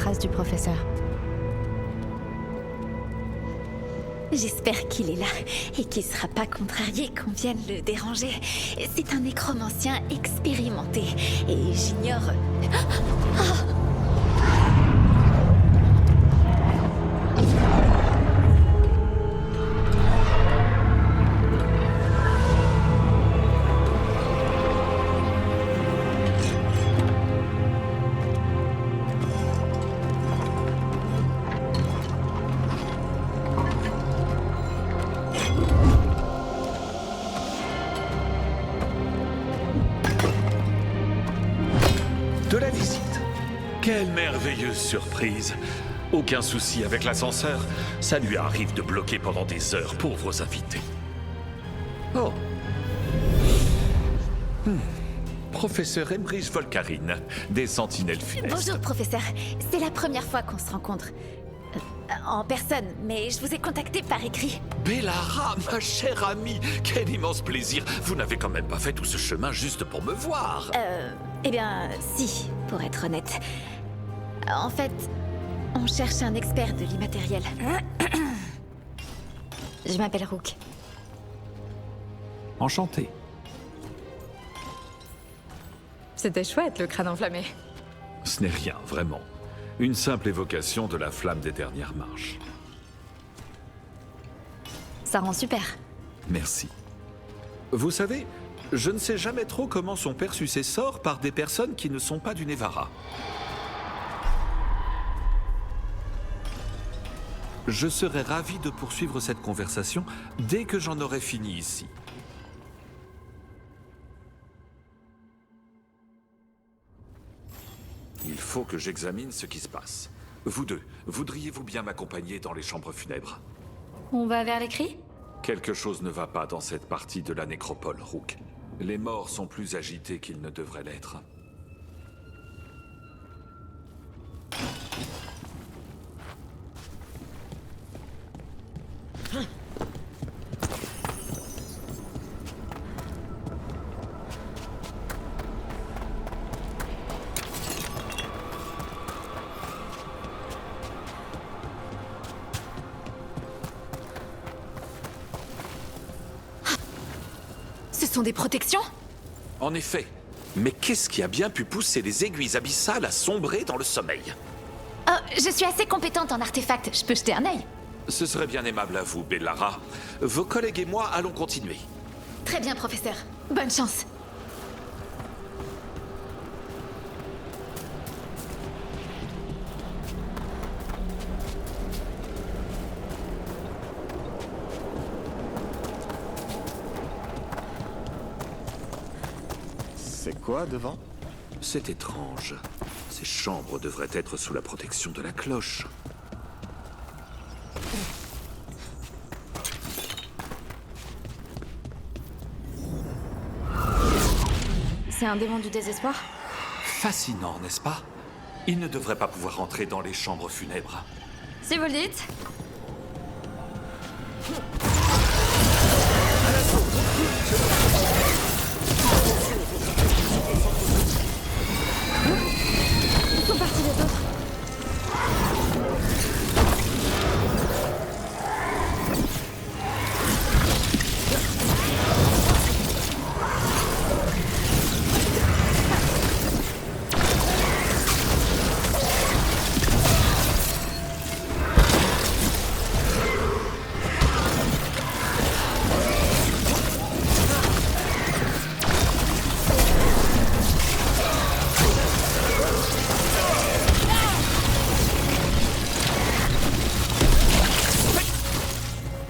traces du professeur. J'espère qu'il est là et qu'il sera pas contrarié qu'on vienne le déranger. C'est un nécromancien expérimenté et j'ignore... De la visite. Quelle merveilleuse surprise. Aucun souci avec l'ascenseur. Ça lui arrive de bloquer pendant des heures, pauvres invités. Oh. Professeur Emrys Volcarine, des Sentinelles Funestes. Bonjour, professeur. C'est la première fois qu'on se rencontre. En personne, mais je vous ai contacté par écrit. Bellara, ma chère amie, quel immense plaisir. Vous n'avez quand même pas fait tout ce chemin juste pour me voir. Eh bien, si, pour être honnête. En fait, on cherche un expert de l'immatériel. Je m'appelle Rook. Enchanté. C'était chouette, le crâne enflammé. Ce n'est rien, vraiment. Une simple évocation de la flamme des dernières marches. Ça rend super. Merci. Vous savez, je ne sais jamais trop comment sont perçus ces sorts par des personnes qui ne sont pas du Nevarra. Je serais ravi de poursuivre cette conversation dès que j'en aurai fini ici. Il faut que j'examine ce qui se passe. Vous deux, voudriez-vous bien m'accompagner dans les chambres funèbres? On va vers les cris? Quelque chose ne va pas dans cette partie de la nécropole, Rook. Les morts sont plus agités qu'ils ne devraient l'être. Ce sont des protections? En effet. Mais qu'est-ce qui a bien pu pousser les aiguilles abyssales à sombrer dans le sommeil? Oh, je suis assez compétente en artefacts, je peux jeter un œil. Ce serait bien aimable à vous, Bellara. Vos collègues et moi allons continuer. Très bien, professeur. Bonne chance. C'est quoi devant? C'est étrange. Ces chambres devraient être sous la protection de la cloche. C'est un démon du désespoir? Fascinant, n'est-ce pas? Il ne devrait pas pouvoir entrer dans les chambres funèbres. Si vous le dites. Ils sont partis les autres.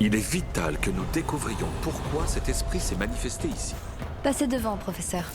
Il est vital que nous découvrions pourquoi cet esprit s'est manifesté ici. Passez devant, professeur.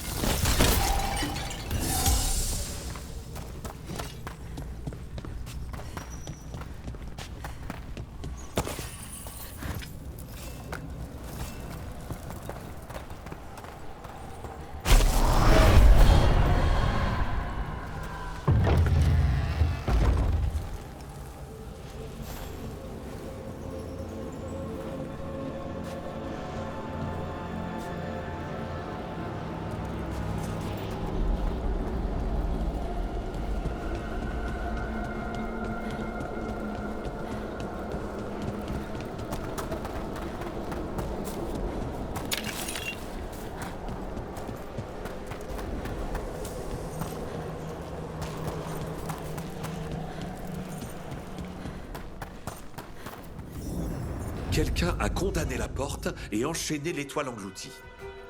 Quelqu'un a condamné la porte et enchaîné l'étoile engloutie.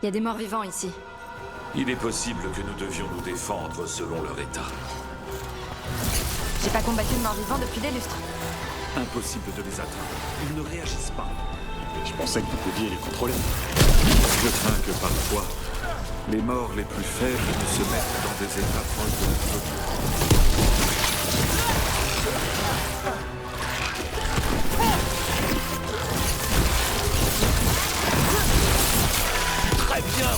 Il y a des morts vivants ici. Il est possible que nous devions nous défendre selon leur état. J'ai pas combattu de morts vivants depuis des lustres. Impossible de les atteindre. Ils ne réagissent pas. Je pensais que vous pouviez les contrôler. Je crains que parfois, les morts les plus faibles ne se mettent dans des états proches de la folie. Très bien.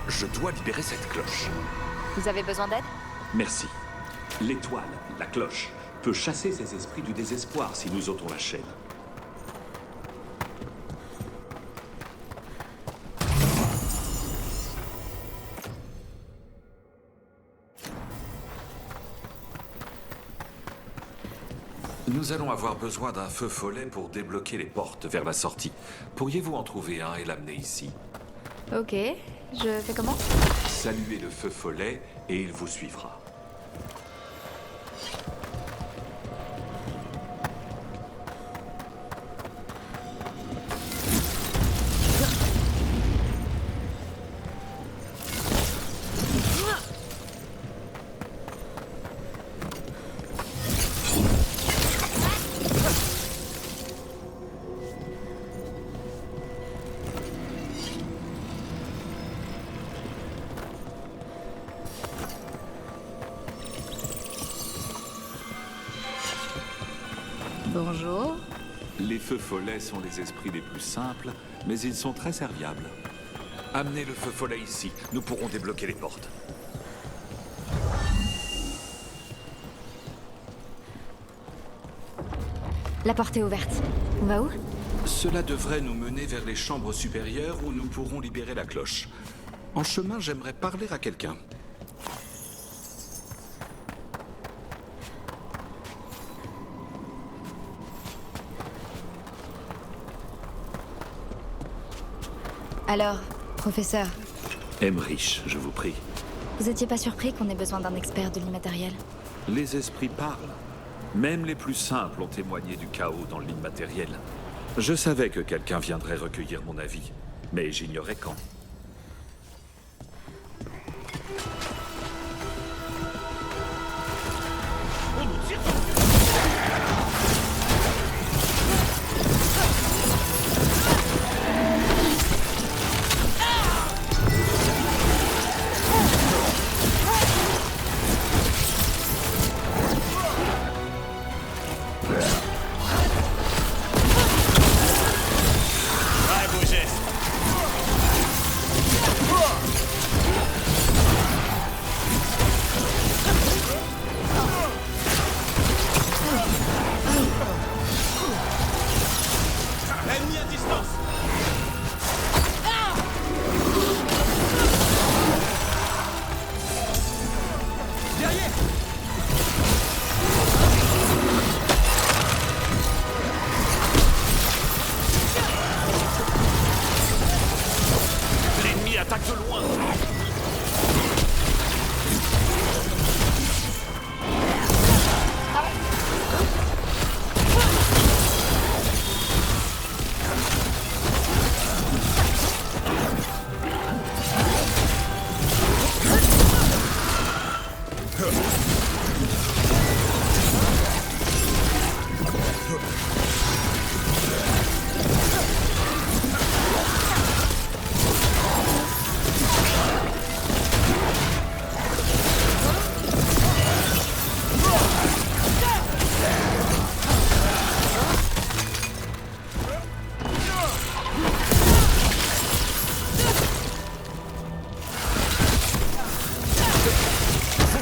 Je dois libérer cette cloche. Vous avez besoin d'aide? Merci. L'étoile, la cloche, peut chasser ces esprits du désespoir si nous ôtons la chaîne. Nous allons avoir besoin d'un feu follet pour débloquer les portes vers la sortie. Pourriez-vous en trouver un et l'amener ici? Ok, je fais comment? Saluez le feu follet et il vous suivra. Bonjour. Les feux follets sont les esprits les plus simples, mais ils sont très serviables. Amenez le feu follet ici, nous pourrons débloquer les portes. La porte est ouverte. On va où? Cela devrait nous mener vers les chambres supérieures où nous pourrons libérer la cloche. En chemin, j'aimerais parler à quelqu'un. Alors, professeur, Emmerich, je vous prie. vous étiez pas surpris qu'on ait besoin d'un expert de l'immatériel? Les esprits parlent. Même les plus simples ont témoigné du chaos dans l'immatériel. Je savais que quelqu'un viendrait recueillir mon avis, mais j'ignorais quand. Attaque de loin.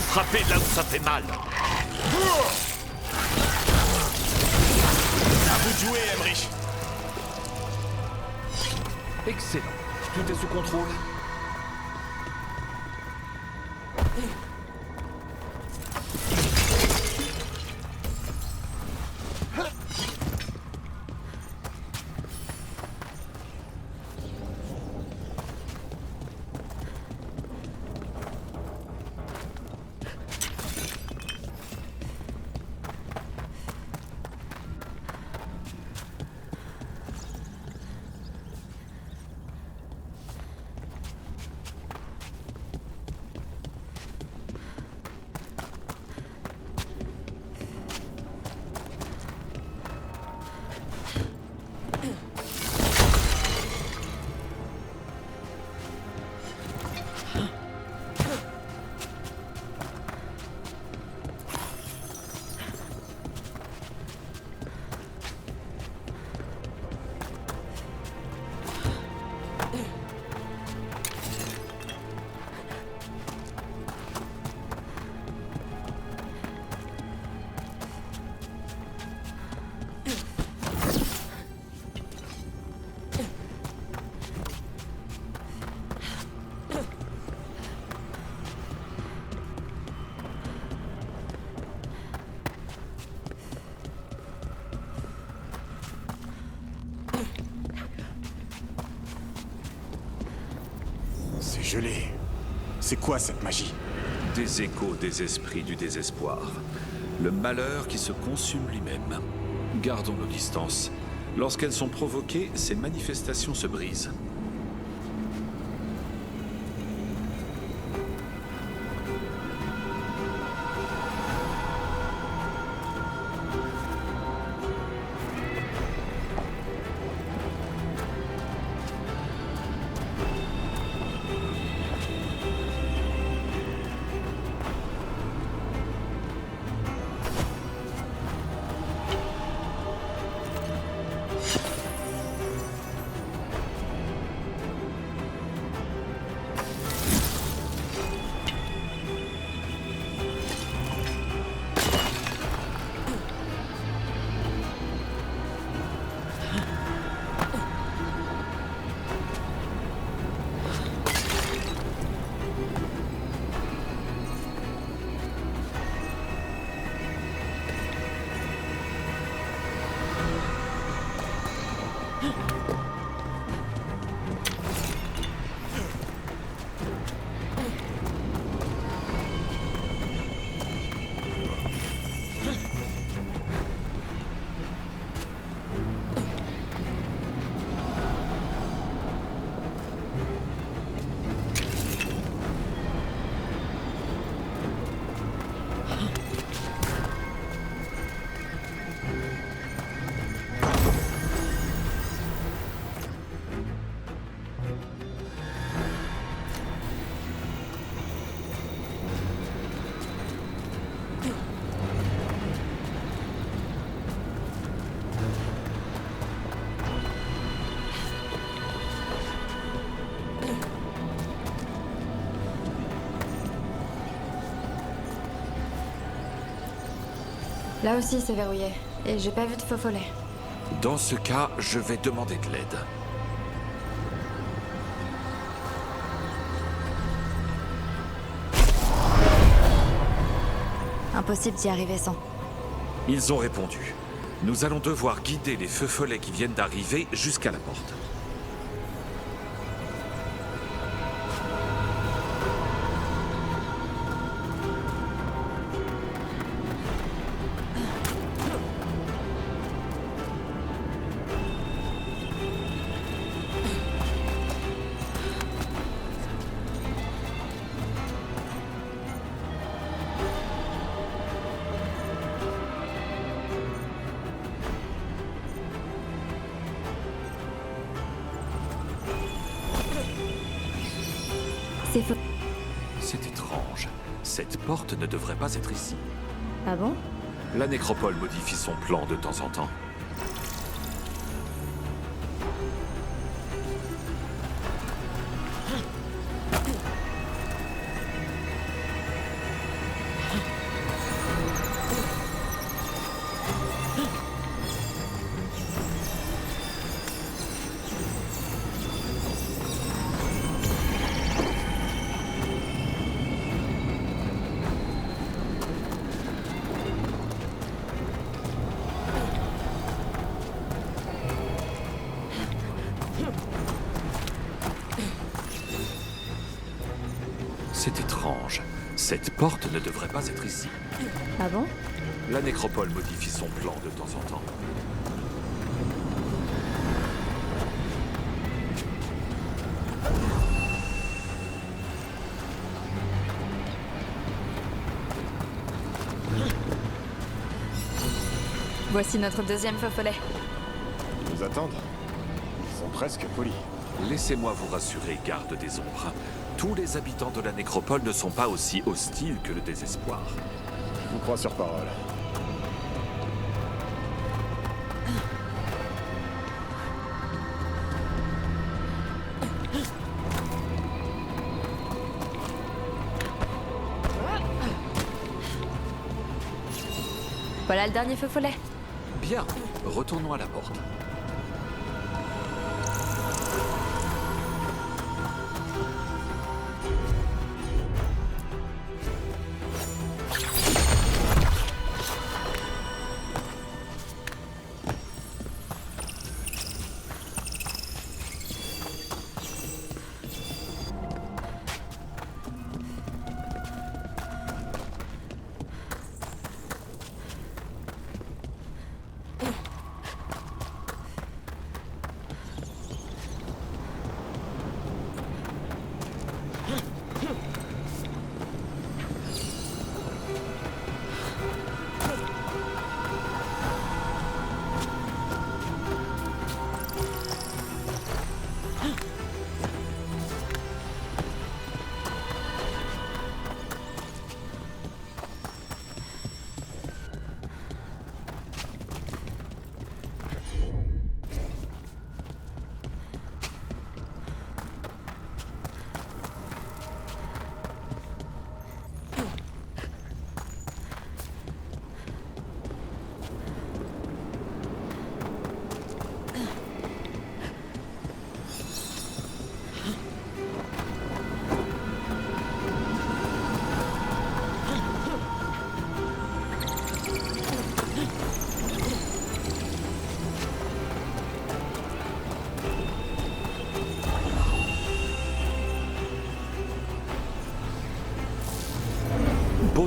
Frappez là où ça fait mal. À vous de jouer, Emmerich. Excellent. Tout est sous contrôle. gelée. C'est quoi cette magie? Des échos des esprits du désespoir. Le malheur qui se consume lui-même. Gardons nos distances. Lorsqu'elles sont provoquées, ces manifestations se brisent. Là aussi, c'est verrouillé. Et j'ai pas vu de faux follet. Dans ce cas, je vais demander de l'aide. Impossible d'y arriver sans. Ils ont répondu. Nous allons devoir guider les feux follets qui viennent d'arriver jusqu'à la porte. C'est faux. C'est étrange. Cette porte ne devrait pas être ici. Ah bon? La nécropole modifie son plan de temps en temps. C'est étrange. Cette porte ne devrait pas être ici. Ah bon? La nécropole modifie son plan de temps en temps. Voici notre deuxième faux follet. Ils nous attendent. Ils sont presque polis. Laissez-moi vous rassurer, garde des ombres. Tous les habitants de la nécropole ne sont pas aussi hostiles que le désespoir. Je vous crois sur parole. Voilà le dernier faux follet. Bien, retournons à la porte.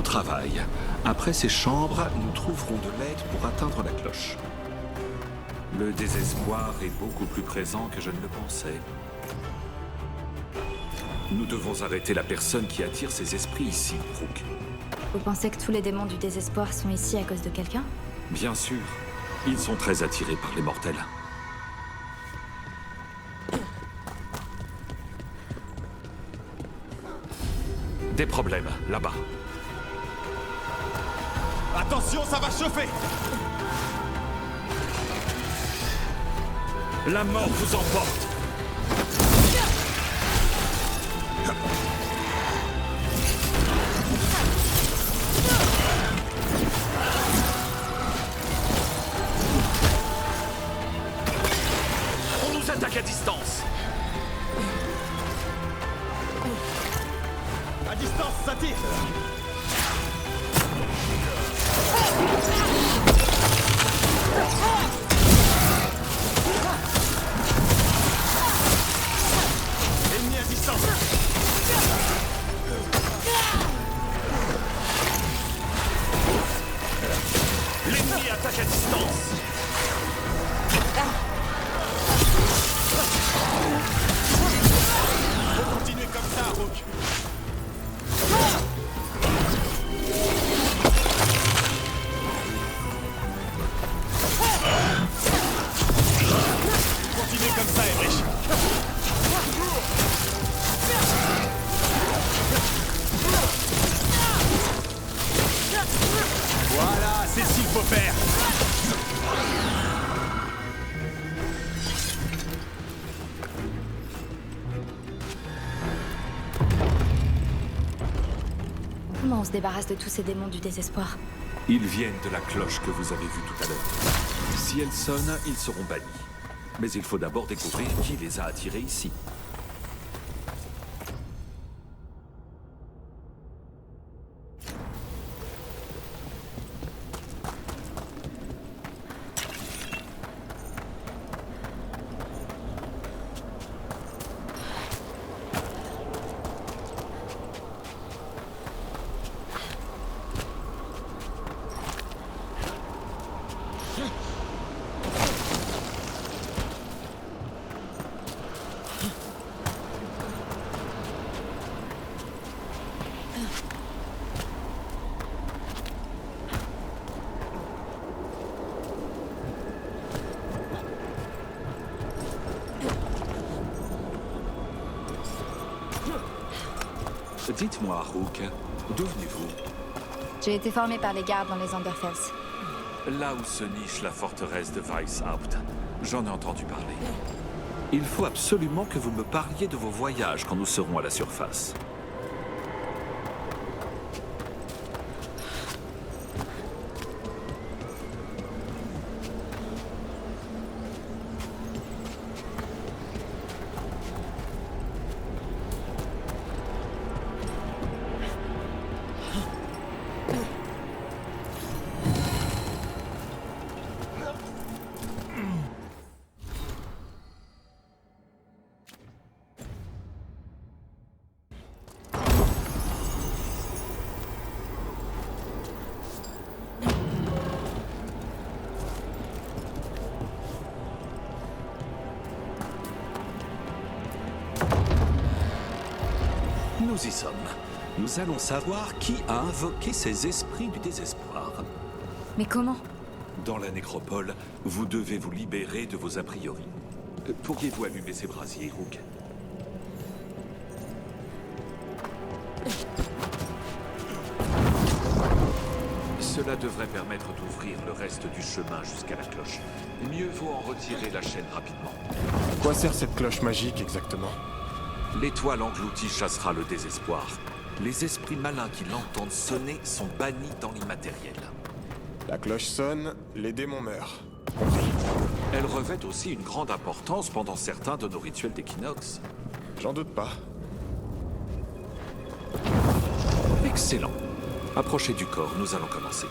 Au travail. Après ces chambres, nous trouverons de l'aide pour atteindre la cloche. Le désespoir est beaucoup plus présent que je ne le pensais. Nous devons arrêter la personne qui attire ces esprits ici, Rook. Vous pensez que tous les démons du désespoir sont ici à cause de quelqu'un? Bien sûr. Ils sont très attirés par les mortels. Des problèmes, là-bas. Attention, ça va chauffer! La mort vous emporte! On nous attaque à distance! À distance, ça tire! Ennemi à distance! L'ennemi attaque à distance! Faut continuer comme ça, Rook! Continuez comme ça, Emmerich! Voilà, c'est ce qu'il faut faire! Comment on se débarrasse de tous ces démons du désespoir? Ils viennent de la cloche que vous avez vue tout à l'heure. Si elle sonne, ils seront bannis. Mais il faut d'abord découvrir qui les a attirés ici. Dites-moi, Rook, d'où venez-vous? J'ai été formé par les gardes dans les Underfells. Là où se niche la forteresse de Weishaupt. J'en ai entendu parler. Il faut absolument que vous me parliez de vos voyages quand nous serons à la surface. Nous y sommes. Nous allons savoir qui a invoqué ces esprits du désespoir. Mais comment? Dans la nécropole, vous devez vous libérer de vos a priori. Pourriez-vous allumer ces brasiers, Rook? Cela devrait permettre d'ouvrir le reste du chemin jusqu'à la cloche. Mieux vaut en retirer la chaîne rapidement. À quoi sert cette cloche magique exactement? L'étoile engloutie chassera le désespoir. Les esprits malins qui l'entendent sonner sont bannis dans l'immatériel. La cloche sonne, les démons meurent. Elle revêt aussi une grande importance pendant certains de nos rituels d'équinoxe. J'en doute pas. Excellent. Approchez du corps, nous allons commencer.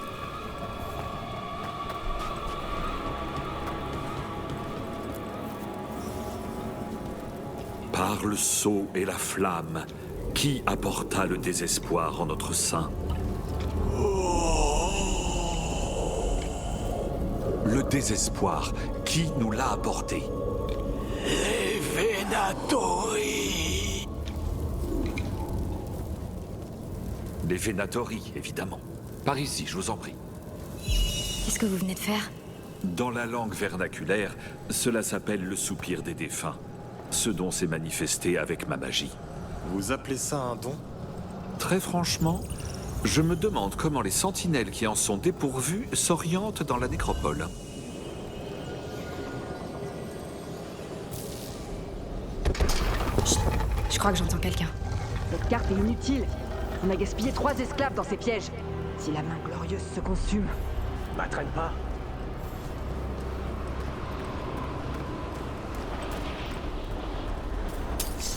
Par le sceau et la flamme, qui apporta le désespoir en notre sein? Le désespoir, qui nous l'a apporté? Les Venatori. Les Venatori, évidemment. Par ici, je vous en prie. Qu'est-ce que vous venez de faire? Dans la langue vernaculaire, cela s'appelle le soupir des défunts. Ce don s'est manifesté avec ma magie. Vous appelez ça un don? Très franchement, je me demande comment les sentinelles qui en sont dépourvues s'orientent dans la nécropole. Je crois que j'entends quelqu'un. Cette carte est inutile. On a gaspillé 3 esclaves dans ces pièges. Si la main glorieuse se consume... Bah traîne pas.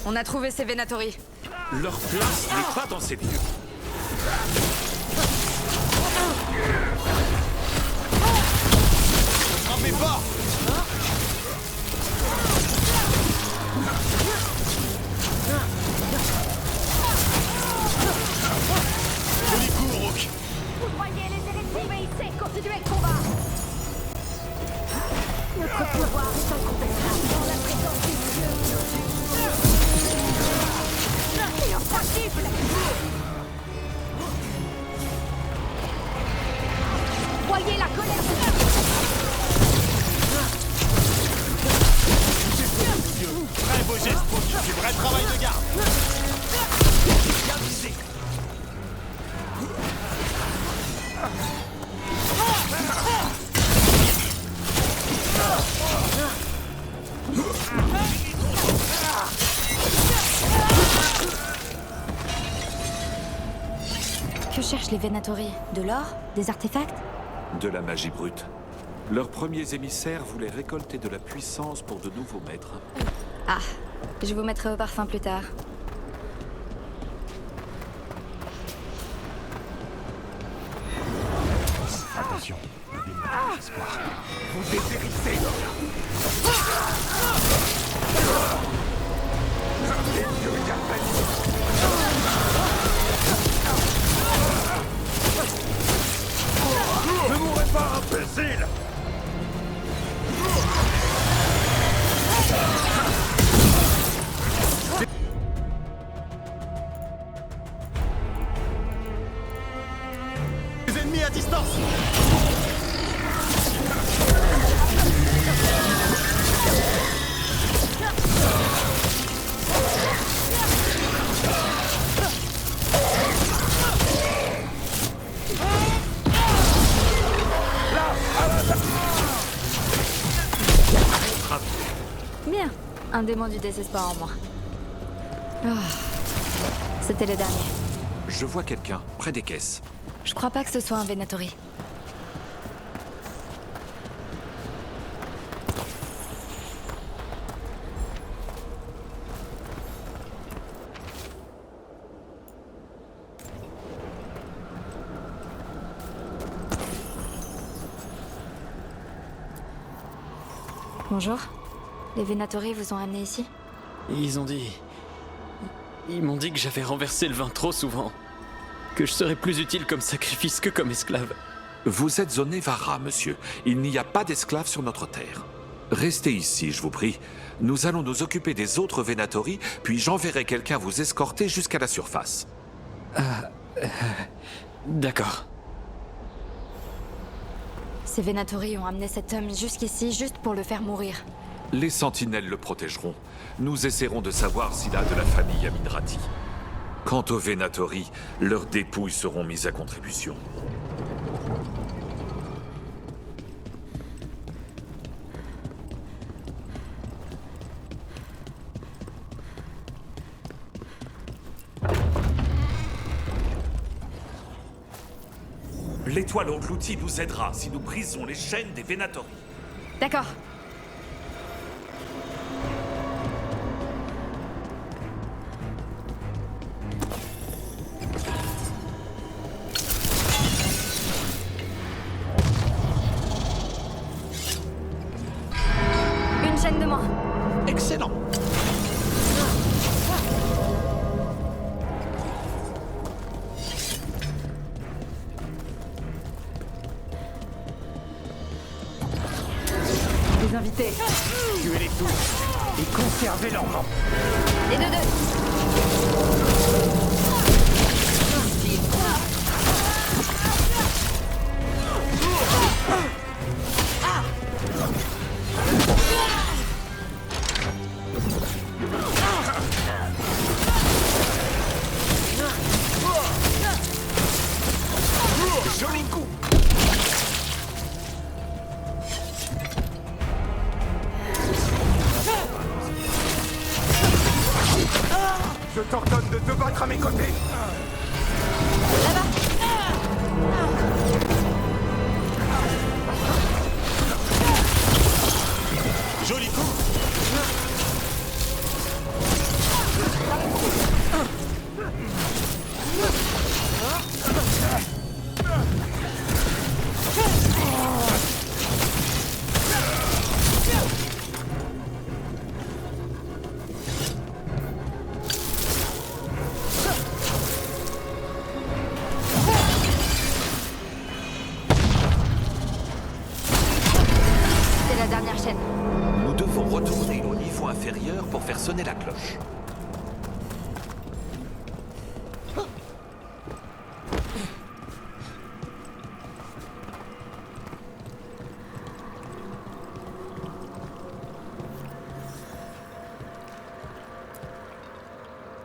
On a trouvé ces Venatori. Leur place n'est pas dans ces lieux. Frappez pas. Joli coup, Rook. Vous croyez les hérétiques, mais il sait continuer le combat. Notre pouvoir est incontestable dans la présence du Dieu. C'est impossible. Voyez la colère de Très beau geste, Rook. Du vrai travail de garde. Bien visé. Que cherchent les Venatori? De l'or? Des artefacts? De la magie brute. Leurs premiers émissaires voulaient récolter de la puissance pour de nouveaux maîtres. Ah, je vous mettrai au parfum plus tard. Attention, il y a des morts d'espoir. Vous dépérissez. Ne mourrez pas, imbécile! Les ennemis à distance. Bien, un démon du désespoir en moi. Ah, c'était le dernier. Je vois quelqu'un, près des caisses. Je crois pas que ce soit un Venatori. Bonjour. Les Venatori vous ont amené ici? Ils m'ont dit que j'avais renversé le vin trop souvent. Que je serais plus utile comme sacrifice que comme esclave. Vous êtes au Nevara, monsieur. Il n'y a pas d'esclaves sur notre terre. Restez ici, je vous prie. Nous allons nous occuper des autres Venatori, puis j'enverrai quelqu'un vous escorter jusqu'à la surface. D'accord. Ces Venatori ont amené cet homme jusqu'ici juste pour le faire mourir. Les sentinelles le protégeront. Nous essaierons de savoir s'il a de la famille Aminrati. Quant aux Venatori, leurs dépouilles seront mises à contribution. L'étoile engloutie nous aidera si nous brisons les chaînes des Venatori. D'accord. Une chaîne de moins. Excellent. les invités. Tuez-les tous et conservez leur nom. Les deux. Joli coup. Je t'ordonne de te battre à mes côtés. Joli coup. C'est la dernière chaîne. Nous devons retourner au niveau inférieur pour faire sonner la cloche.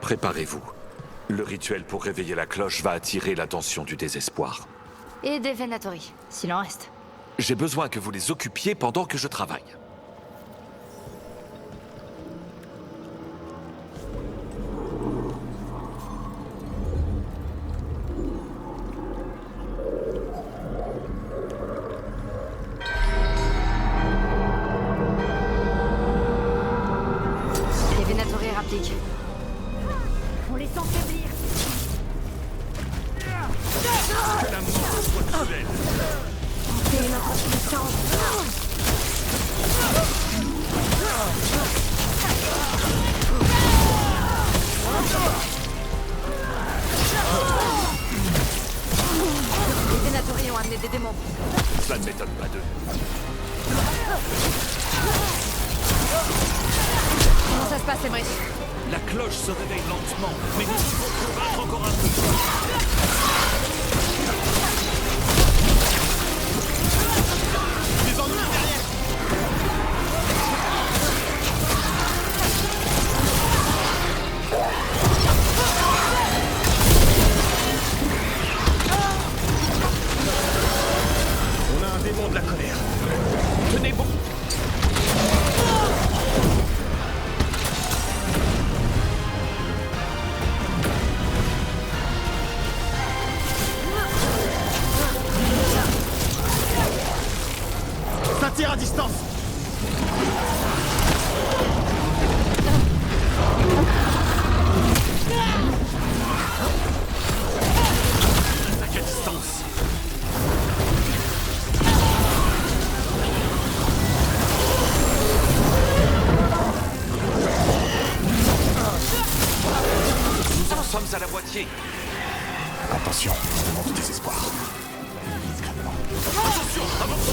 Préparez-vous. Le rituel pour réveiller la cloche va attirer l'attention du désespoir. Et des Venatori, s'il en reste. J'ai besoin que vous les occupiez pendant que je travaille. Les Venatori rappliquent. On les sent faiblir. Que la mort soit cruelle. C'est leur puissance. Les Venatori ont amené des démons. Cela ne m'étonne pas d'eux. Comment ça se passe, Emmerich? La cloche se réveille lentement, mais nous devons combattre encore un peu. Des ennuis derrière. On a un démon de la colère. Tenez bon. Ça tire à distance. Attaque à distance. Nous en sommes à la moitié. Attention, demande du désespoir. Discrètement. Attention, avance.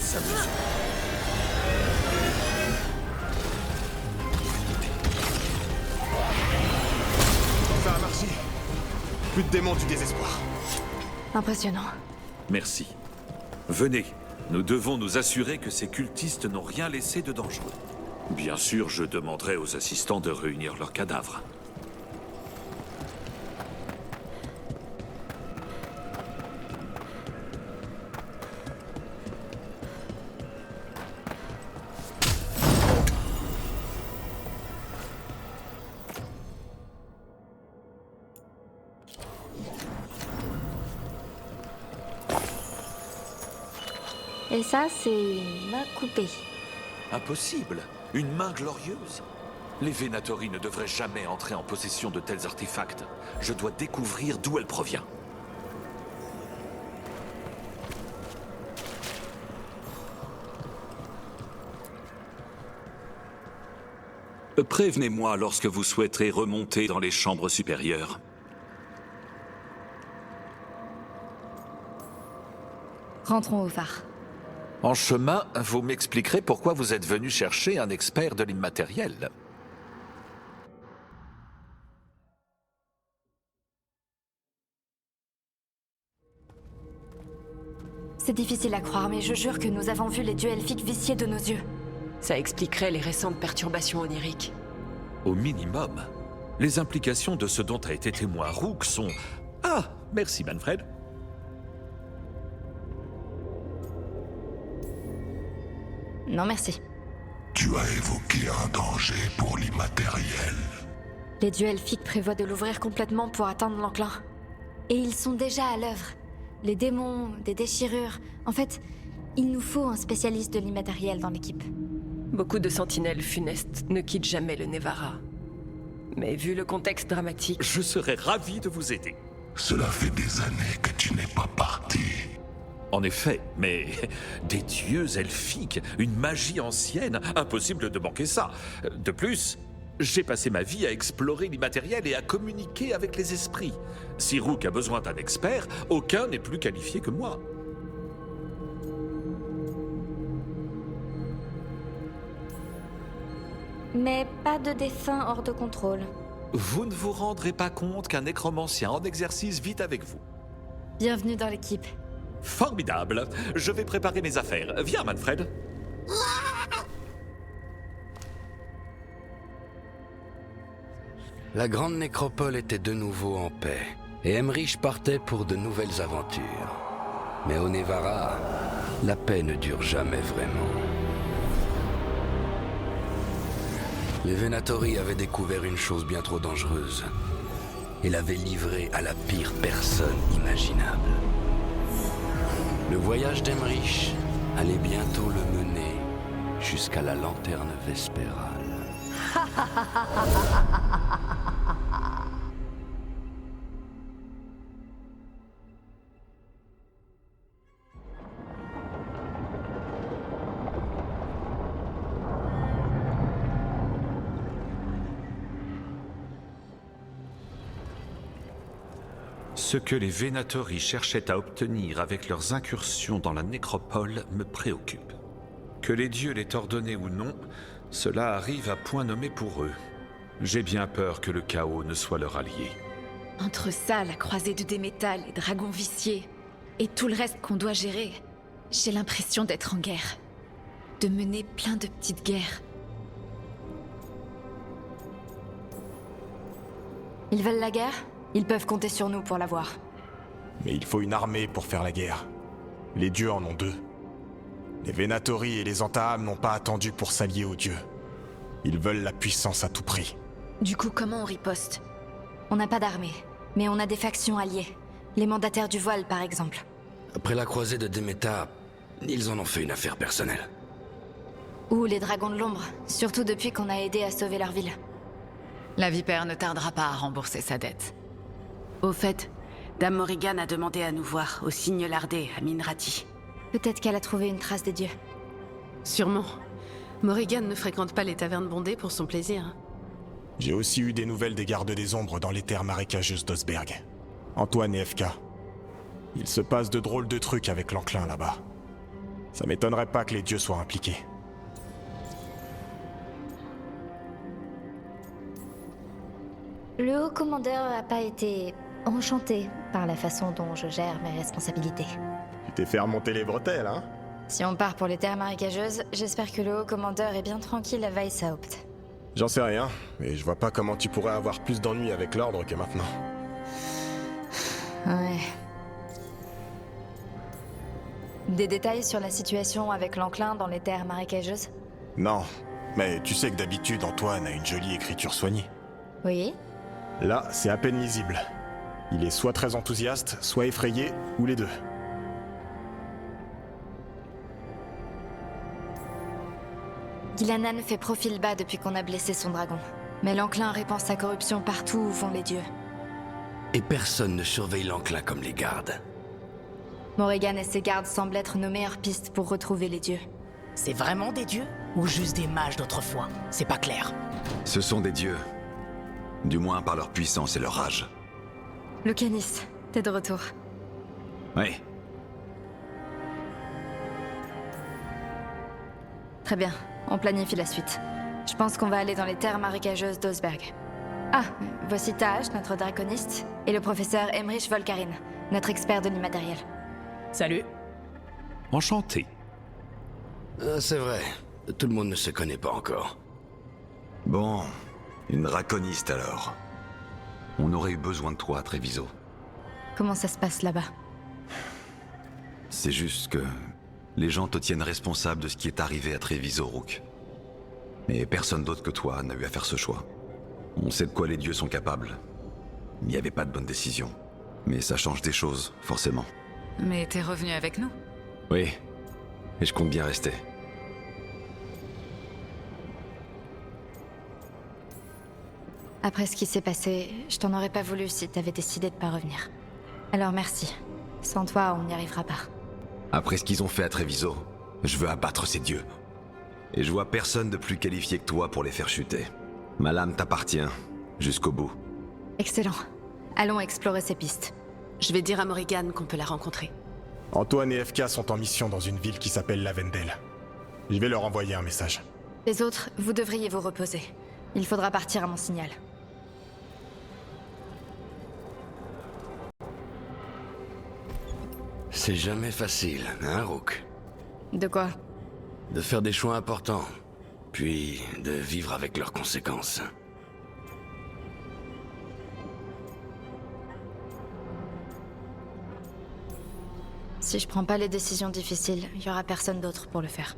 s'amuser. Ça a marché. Plus de démons du désespoir. Impressionnant. Merci. Venez, nous devons nous assurer que ces cultistes n'ont rien laissé de dangereux. Bien sûr, je demanderai aux assistants de réunir leurs cadavres. Et ça, c'est une main coupée. Impossible. Une main glorieuse. Les Venatori ne devraient jamais entrer en possession de tels artefacts. Je dois découvrir d'où elle provient. Prévenez-moi lorsque vous souhaiterez remonter dans les chambres supérieures. Rentrons au phare. En chemin, vous m'expliquerez pourquoi vous êtes venu chercher un expert de l'immatériel. C'est difficile à croire, mais je jure que nous avons vu les dieux elfiques viciés de nos yeux. Ça expliquerait les récentes perturbations oniriques. Au minimum, les implications de ce dont a été témoin Rook sont... Ah, merci Manfred. Non merci. Tu as évoqué un danger pour l'immatériel. Les dieux elfiques prévoient de l'ouvrir complètement pour atteindre l'enclin. Et ils sont déjà à l'œuvre. Les démons, des déchirures... En fait, il nous faut un spécialiste de l'immatériel dans l'équipe. Beaucoup de sentinelles funestes ne quittent jamais le Nevarra. Mais vu le contexte dramatique... Je serais ravi de vous aider. Cela fait des années que tu n'es pas parti. En effet, mais des dieux elfiques, une magie ancienne, impossible de manquer ça. De plus, j'ai passé ma vie à explorer l'immatériel et à communiquer avec les esprits. Si Rook a besoin d'un expert, aucun n'est plus qualifié que moi. Mais pas de défunt hors de contrôle. Vous ne vous rendrez pas compte qu'un nécromancien en exercice vit avec vous. Bienvenue dans l'équipe. Formidable. Je vais préparer mes affaires. Viens, Manfred. La grande nécropole était de nouveau en paix, et Emmerich partait pour de nouvelles aventures. Mais au Nevarra, la paix ne dure jamais vraiment. Les Venatori avaient découvert une chose bien trop dangereuse, et l'avaient livrée à la pire personne imaginable. Le voyage d'Emmerich allait bientôt le mener jusqu'à la lanterne vespérale. Ce que les Venatori cherchaient à obtenir avec leurs incursions dans la nécropole me préoccupe. Que les dieux l'aient ordonné ou non, cela arrive à point nommé pour eux. J'ai bien peur que le chaos ne soit leur allié. Entre ça, la croisée de Démétal, les dragons viciés, et tout le reste qu'on doit gérer, j'ai l'impression d'être en guerre. De mener plein de petites guerres. Ils veulent la guerre ? Ils peuvent compter sur nous pour l'avoir. Mais il faut une armée pour faire la guerre. Les dieux en ont deux. Les Venatori et les Antaham n'ont pas attendu pour s'allier aux dieux. Ils veulent la puissance à tout prix. Du coup, comment on riposte ? On n'a pas d'armée, mais on a des factions alliées. Les mandataires du voile, par exemple. Après la croisée de Déméta, ils en ont fait une affaire personnelle. Ou les dragons de l'ombre, surtout depuis qu'on a aidé à sauver leur ville. La vipère ne tardera pas à rembourser sa dette. Au fait, Dame Morrigan a demandé à nous voir au Signe Lardé à Minrati. Peut-être qu'elle a trouvé une trace des dieux. Sûrement. Morrigan ne fréquente pas les tavernes bondées pour son plaisir. J'ai aussi eu des nouvelles des gardes des ombres dans les terres marécageuses d'Osberg. Antoine et FK. Il se passe de drôles de trucs avec l'enclin là-bas. Ça m'étonnerait pas que les dieux soient impliqués. Le haut commandeur n'a pas été enchanté par la façon dont je gère mes responsabilités. Tu t'es fait remonter les bretelles, hein? Si on part pour les terres marécageuses, j'espère que le haut commandeur est bien tranquille à Weishaupt. J'en sais rien, mais je vois pas comment tu pourrais avoir plus d'ennuis avec l'ordre que maintenant. Ouais. Des détails sur la situation avec l'enclin dans les terres marécageuses? Non, mais tu sais que d'habitude Antoine a une jolie écriture soignée. Oui. Là, c'est à peine lisible. Il est soit très enthousiaste, soit effrayé, ou les deux. Ghilannan fait profil bas depuis qu'on a blessé son dragon. Mais l'enclin répand sa corruption partout où vont les dieux. Et personne ne surveille l'enclin comme les gardes. Morrigan et ses gardes semblent être nos meilleures pistes pour retrouver les dieux. C'est vraiment des dieux? Ou juste des mages d'autrefois? C'est pas clair. Ce sont des dieux. Du moins par leur puissance et leur rage. Lucanis, t'es de retour. Oui. Très bien, on planifie la suite. Je pense qu'on va aller dans les terres marécageuses d'Osberg. Ah, voici Tash, notre draconiste, et le professeur Emmerich Volkarin, notre expert de l'immatériel. Salut. Enchanté. C'est vrai, tout le monde ne se connaît pas encore. Bon, une draconiste alors. On aurait eu besoin de toi à Treviso. Comment ça se passe là-bas? C'est juste que les gens te tiennent responsable de ce qui est arrivé à Treviso, Rook. Mais personne d'autre que toi n'a eu à faire ce choix. On sait de quoi les dieux sont capables. Il n'y avait pas de bonne décision. Mais ça change des choses, forcément. Mais t'es revenu avec nous? Oui, et je compte bien rester. Après ce qui s'est passé, je t'en aurais pas voulu si t'avais décidé de pas revenir. Alors merci. Sans toi, on n'y arrivera pas. Après ce qu'ils ont fait à Treviso, je veux abattre ces dieux. Et je vois personne de plus qualifié que toi pour les faire chuter. Ma lame t'appartient, jusqu'au bout. Excellent. Allons explorer ces pistes. Je vais dire à Morrigan qu'on peut la rencontrer. Antoine et FK sont en mission dans une ville qui s'appelle Lavendel. Je vais leur envoyer un message. Les autres, vous devriez vous reposer. Il faudra partir à mon signal. C'est jamais facile, hein, Rook? De quoi? De faire des choix importants, puis de vivre avec leurs conséquences. Si je prends pas les décisions difficiles, il y aura personne d'autre pour le faire.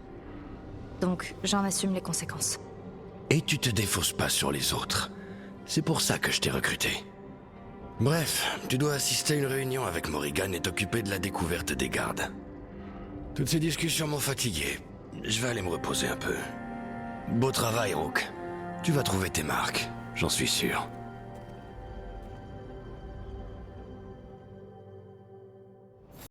Donc, j'en assume les conséquences. Et tu te défausses pas sur les autres. C'est pour ça que je t'ai recruté. Bref, tu dois assister à une réunion avec Morrigan et t'occuper de la découverte des gardes. Toutes ces discussions m'ont fatigué. Je vais aller me reposer un peu. Beau travail, Rook. Tu vas trouver tes marques, j'en suis sûr.